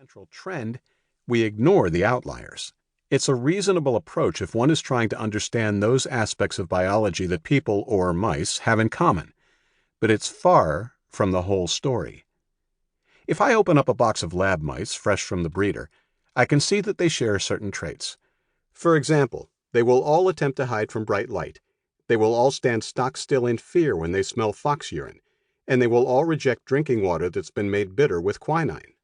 central trend, we ignore the outliers. It's a reasonable approach if one is trying to understand those aspects of biology that people, or mice, have in common. But it's far from the whole story. If I open up a box of lab mice fresh from the breeder, I can see that they share certain traits. For example, they will all attempt to hide from bright light. They will all stand stock still in fear when they smell fox urine, and they will all reject drinking water that's been made bitter with quinine.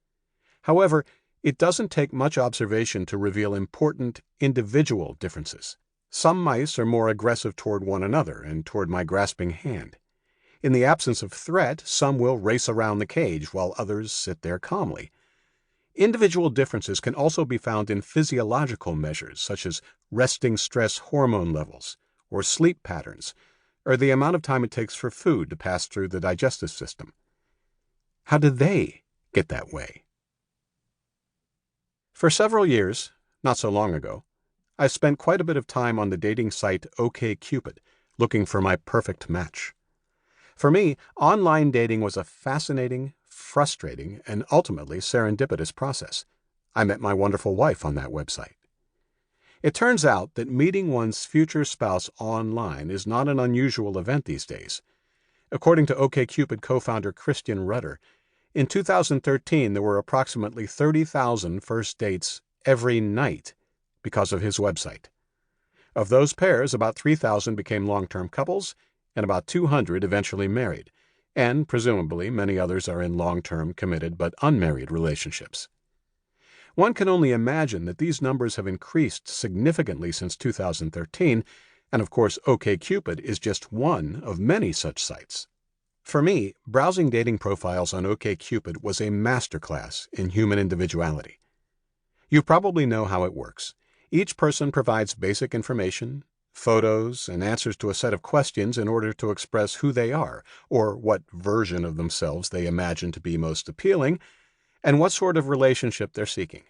However, it doesn't take much observation to reveal important individual differences. Some mice are more aggressive toward one another and toward my grasping hand. In the absence of threat, some will race around the cage while others sit there calmly. Individual differences can also be found in physiological measures such as resting stress hormone levels, or sleep patterns, or the amount of time it takes for food to pass through the digestive system. How did they get that way? For several years, not so long ago, I spent quite a bit of time on the dating site OkCupid, looking for my perfect match. For me, online dating was a fascinating, frustrating, and ultimately serendipitous process. I met my wonderful wife on that website. It turns out that meeting one's future spouse online is not an unusual event these days. According to OkCupid co-founder Christian Rudder, in 2013 there were approximately 30,000 first dates every night because of his website. Of those pairs, about 3,000 became long-term couples, and about 200 eventually married, and presumably many others are in long-term, committed but unmarried relationships. One can only imagine that these numbers have increased significantly since 2013, and of course OkCupid is just one of many such sites. For me, browsing dating profiles on OkCupid was a masterclass in human individuality. You probably know how it works. Each person provides basic information, photos, and answers to a set of questions in order to express who they are, or what version of themselves they imagine to be most appealing, and what sort of relationship they're seeking.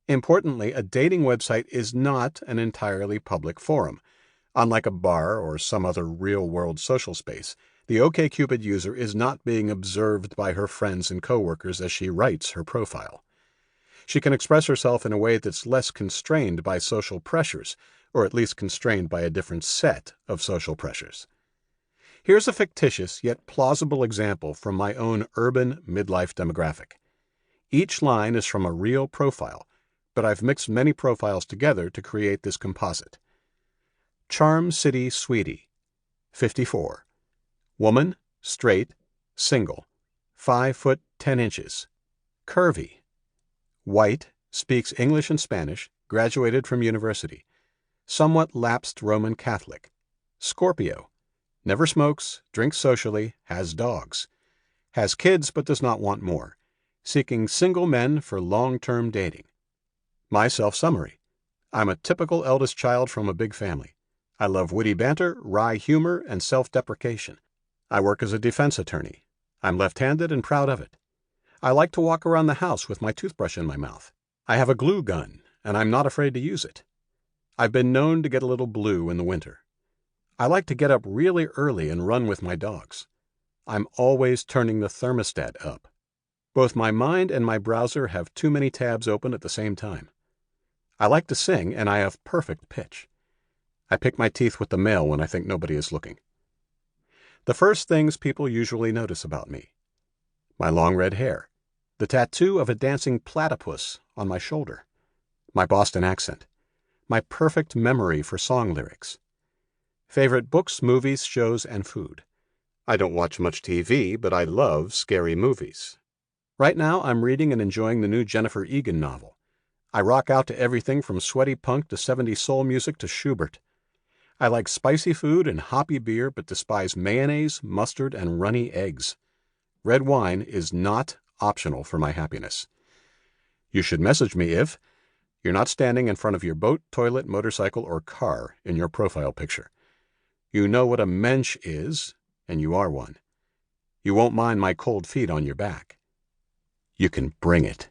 Importantly, a dating website is not an entirely public forum. Unlike a bar or some other real-world social space, the OkCupid user is not being observed by her friends and coworkers as she writes her profile. She can express herself in a way that's less constrained by social pressures, or at least constrained by a different set of social pressures. Here's a fictitious yet plausible example from my own urban midlife demographic. Each line is from a real profile, but I've mixed many profiles together to create this composite. Charm City Sweetie, 54. Woman, straight, single, 5 foot 10 inches, curvy. White, speaks English and Spanish, graduated from university. Somewhat lapsed Roman Catholic. Scorpio. Never smokes, drinks socially, has dogs. Has kids but does not want more. Seeking single men for long-term dating. My self-summary. I'm a typical eldest child from a big family. I love witty banter, wry humor, and self-deprecation. I work as a defense attorney. I'm left-handed and proud of it. I like to walk around the house with my toothbrush in my mouth. I have a glue gun, and I'm not afraid to use it. I've been known to get a little blue in the winter. I like to get up really early and run with my dogs. I'm always turning the thermostat up. Both my mind and my browser have too many tabs open at the same time. I like to sing, and I have perfect pitch. I pick my teeth with the mail when I think nobody is looking. The first things people usually notice about me. My long red hair. The tattoo of a dancing platypus on my shoulder. My Boston accent. My perfect memory for song lyrics. Favorite books, movies, shows, and food. I don't watch much TV, but I love scary movies. Right now, I'm reading and enjoying the new Jennifer Egan novel. I rock out to everything from sweaty punk to 70s soul music to Schubert. I like spicy food and hoppy beer, but despise mayonnaise, mustard, and runny eggs. Red wine is not optional for my happiness. You should message me if you're not standing in front of your boat, toilet, motorcycle, or car in your profile picture. You know what a mensch is, and you are one. You won't mind my cold feet on your back. You can bring it.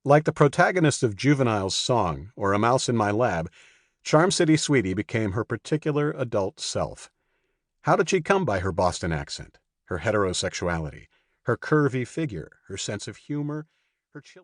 Like the protagonist of Juvenile's song, or A Mouse in My Lab, Charm City Sweetie became her particular adult self. How did she come by her Boston accent, her heterosexuality, her curvy figure, her sense of humor, her chilly...